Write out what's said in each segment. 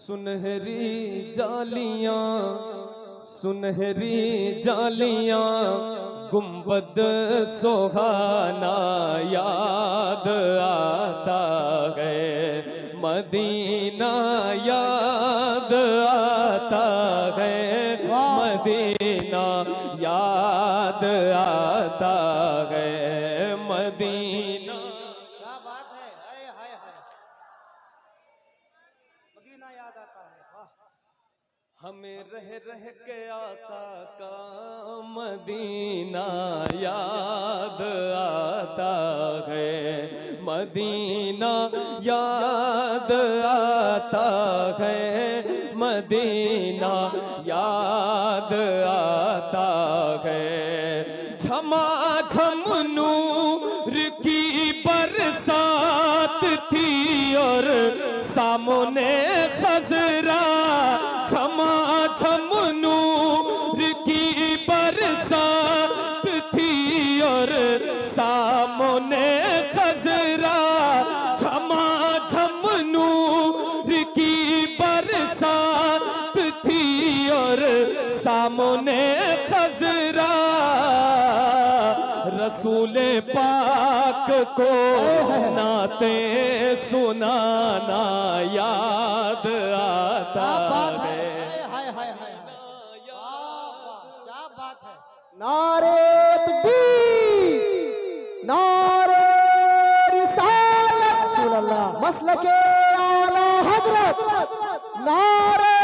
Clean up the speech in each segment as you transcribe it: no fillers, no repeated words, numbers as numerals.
सुनहरी जालियां सुनहरी जालियां गुंबद सुहाना याद आता है, मदीना याद आता है, मदीना याद आता है, मदीना। क्या बात है, हाय हाय हाय, मदीना याद आता है। वाह, हमें रह रह के आका का मदीना याद आता है, मदीना याद आता है, मदीना याद आता है। झमाझम नूर की बरसात थी और सामने खजरा, झमाझम नूर की बरसात थी और सामने खजरा, झमाझम नूर की बरसात थी और सामने खजरा। रसूल पाक को नाते सुनाना याद आता है। हाय हाय हाय, क्या बात है। नारे तकबीर, नारे रिसालत, रसूल अल्लाह, मसलके आला हजरत, नारे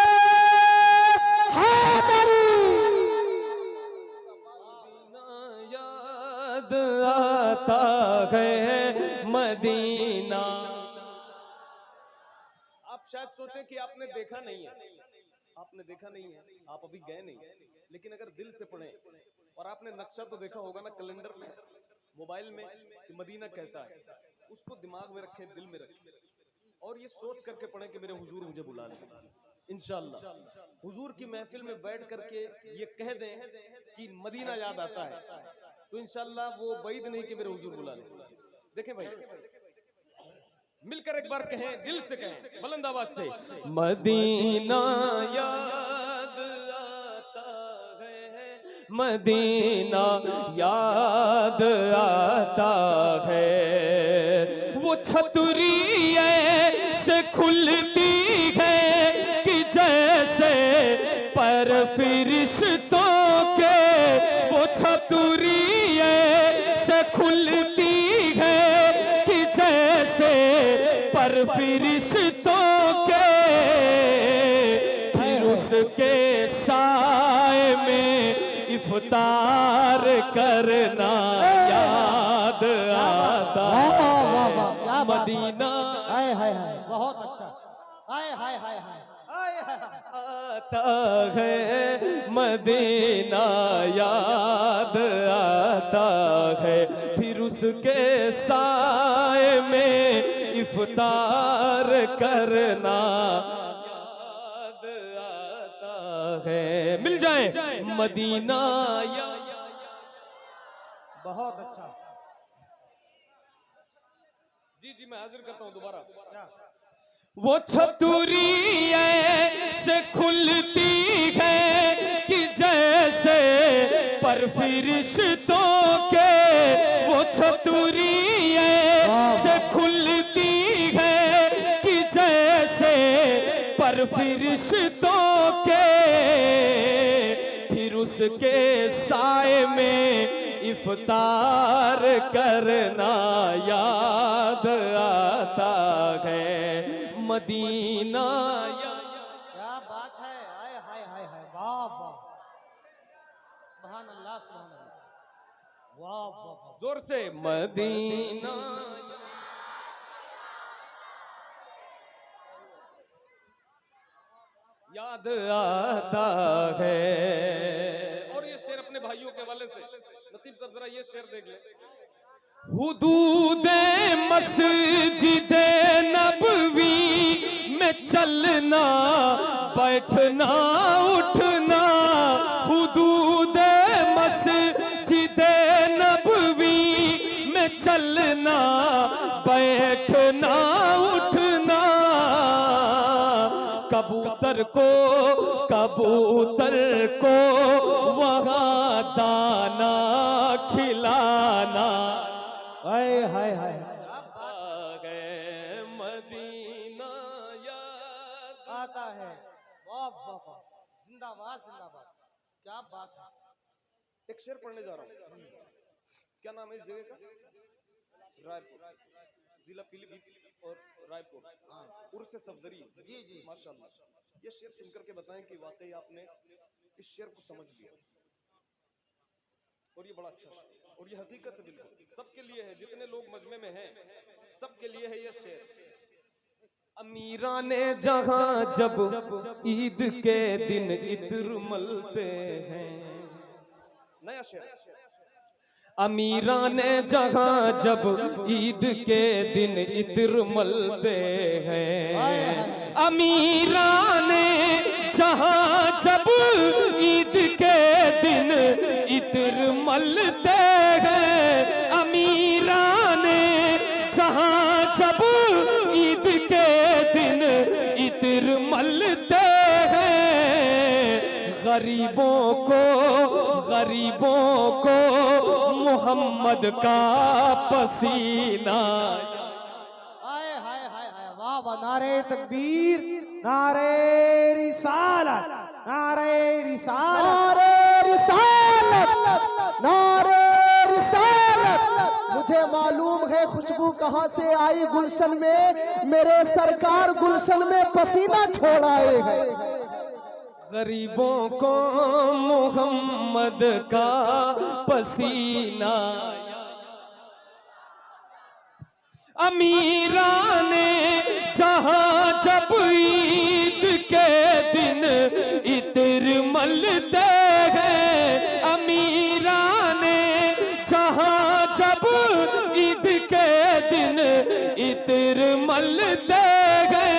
हैदरी। याद आता है मदीना। आप शायद सोचे कि आपने देखा नहीं है, आपने देखा नहीं है, आप अभी गए नहीं, लेकिन अगर दिल से पढ़ें, और आपने नक्शा तो देखा होगा ना कैलेंडर में, मोबाइल में, कि मदीना कैसा है, उसको दिमाग में रखें, दिल में रखें, और ये सोच करके पढ़ें कि मेरे हुजूर मुझे बुला लें। इंशाअल्लाह हुजूर की महफिल में बैठ करके ये कह दें कि मदीना याद आता है, तो इंशाअल्लाह वो वईद नहीं कि मेरे हुजूर बुला लें। देखें भाई, मिलकर एक बार कहें, दिल से कहें, बुलंद आवाज से, मदीना याद आता है, मदीना याद आता है। वो छतरी ऐसे खुलती है कि जैसे पर फरिश्तों के, वो छतरी ऐसे खुलती है कि जैसे पर फरिश्तों के, फिर उसके साए में इफ्तार करना याद आता है, मदीना हाय हाय हाय, बहुत अच्छा, हाय हाय हाय हाय, हाय हाय हाय। आता है, मदीना याद आता है, फिर उसके साए में इफ्तार करना याद आता है। मिल जाए मदीना बहुत अच्छा। जी जी, मैं हाजिर करता हूं दोबारा। वो छतरी ऐसे खुलती है कि जैसे पर फरिश्तों के, वो छतरी ऐसे खुलती है कि जैसे पर फरिश्तों के, फिर उसके साए में इफ्तार करना याद आता है, मदीना। क्या बात है, हाय हाय हाय हाय, वाह वाह, सुभान अल्लाह, सुभान अल्लाह, वाह वाह वाह। जोर से मदीना याद आता है। और ये शेर अपने भाइयों के हवाले से, नतीब साहब जरा ये शेर देख ले। हुदूदे मस्जिदे नबवी में चलना बैठना उठना, हुदूदे मस्जिदे नबवी में चलना बैठना उठना, कबूतर को वहाँ दाना खिलाना। हाय हाय हाय, आ गए मदीना याद आता है। वाह वाह वाह, जिंदाबाद जिंदाबाद, क्या बात है। एक शेर पढ़ने जा रहा हूँ। क्या नाम है इस जगह का? रायपुर, जिला पीलीभीत और रायपुर, उर्स सफदरी। जी जी, माशाल्लाह। ये शेर सुनकर के बताएं कि वाकई आपने इस शेर को समझ लिया। और ये बड़ा अच्छा शेर, और ये हकीकत है, बिल्कुल सबके लिए है। जितने लोग मजमे में हैं सबके लिए है ये शेर। अमीरा ने जहां जब ईद के दिन इत्र मलते हैं। नया शेर। अमीरा ने जहां जब ईद के दिन इत्र मलते हैं। अमीरा ने जहां जब ईद के दिन इत्र मलते हैं। अमीरा ने जहां जब ईद के दिन इत्र मलते हैं। गरीबों को मोहम्मद का पसीना। हाय हाय हाय हाय, वाह वाह, नारे तकबीर, नारे रिसालत, नारे रिसालत, नारे रिसालत, नारे रिसालत। मुझे मालूम है खुशबू कहां से आई गुलशन में, मेरे सरकार गुलशन में पसीना छोड़ आए हैं। गरीबों को मोहम्मद का पसीना। अमीरा ने जहां जब ईद के दिन इत्र मलते हैं। अमीरा ने जहां जब ईद के दिन इत्र मलते हैं।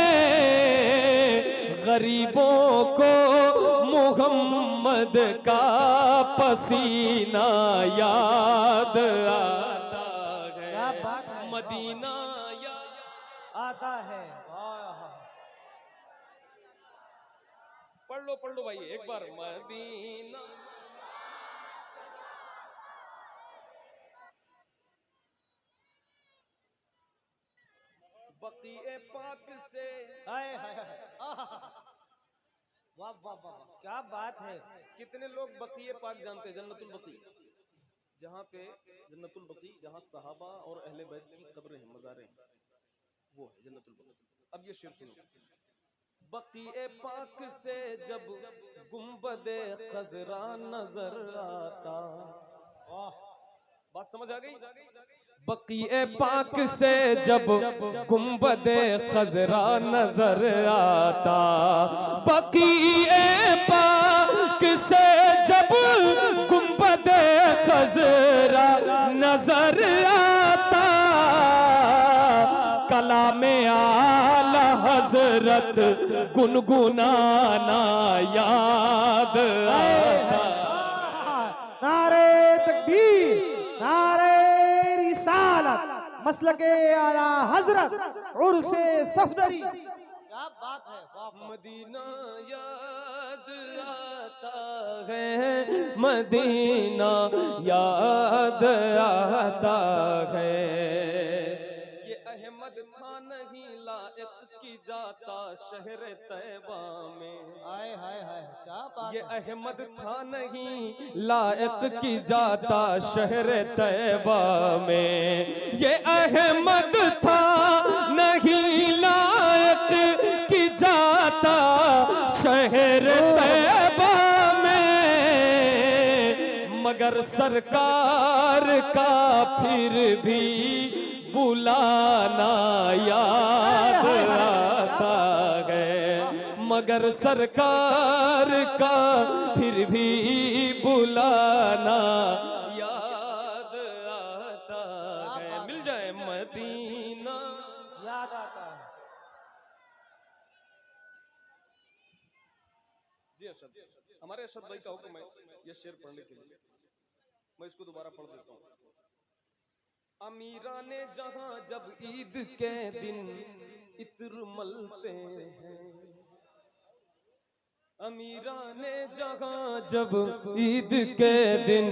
गरीबों को मोहम्मद का पसीना याद आता क्या बात है। है, मदीना याद आता है। वाह, पढ़ लो भाई एक बार। मदीना बक़ीए पाक से। हाय हाय हाय, आहा, वाह वाह वाह वाह, क्या बात है। कितने लोग बक़ीए पाक जानते हैं? जन्नतुल बक़ी, जहाँ पे जन्नतुल बक़ी, जहाँ सहाबा और अहले बैत की कब्रें हैं, मज़ारें हैं, वो है जन्नतुल बक़ी। अब ये शेर सुनो। बक़ीए पाक से जब गुंबदे खज़रा नजर आता। बात समझ आ गई? बक़ीए पाक से जब गुंबदे खज़रा नजर आता। बक़ीए पाक से जब गुंबदे खज़रा नजर आता। कलामे आला हज़रत गुनगुनाना याद आता। नारे तकबीर, नारे रिसालत, मसलके आला हजरत उर्से सफदरी। क्या बात है, वाह। मदीना याद आता है, मदीना याद आता है। ये अहमद था नहीं लायक की जाता शहर तैबा में। हाय हाय हाय, क्या बात ये है। अहमद था नहीं लायक की जाता शहर तैबा में। ये अहमद था नहीं लायक की जाता शहर तैबा में। मगर सरकार का फिर भी बुलाना याद आता है। मगर सरकार का फिर भी बुलाना याद आता है। मिल जाए मदीना याद आता है। जी अरशद, हमारे अरशद भाई का हुक्म है ये शेर पढ़ने के लिए। मैं इसको दोबारा पढ़ देता हूँ। अमीरा ने जहां जब ईद के दिन इत्र मलते हैं। अमीराने जहाँ जब ईद के दिन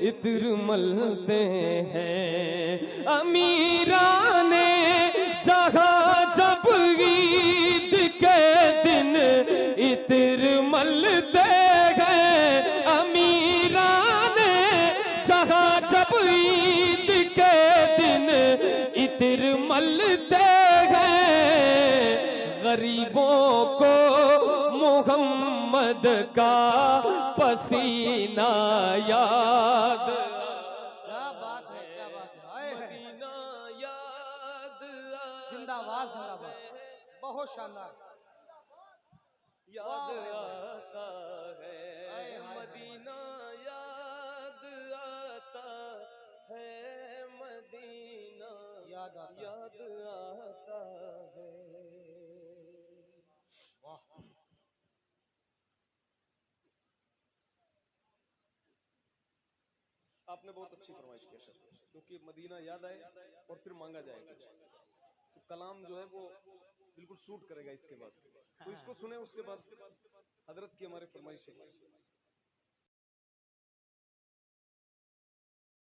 इत्र मलते हैं, अमीराने जहाँ जब ईद के दिन इत्र मलते हैं, अमीराने जहाँ जब ईद के दिन इत्र मलते हैं, गरीबों को मोहम्मद का पसीना याद, क्या बात है, क्या बात है, आए है मदीना याद जिंदाबाद जिंदाबाद, बहुत शानदार, याद आता है, हाय, हाय, मदीना याद आता है, मदीना याद आता है। याद आता है। वाह आपने बहुत अच्छी फरमाइश किया सर, क्योंकि मदीना याद आए और फिर मांगा जाए कुछ, तो कलाम जो है वो बिल्कुल सूट करेगा इसके बाद, तो इसको सुने उसके बाद हजरत की हमारे फरमाइश है।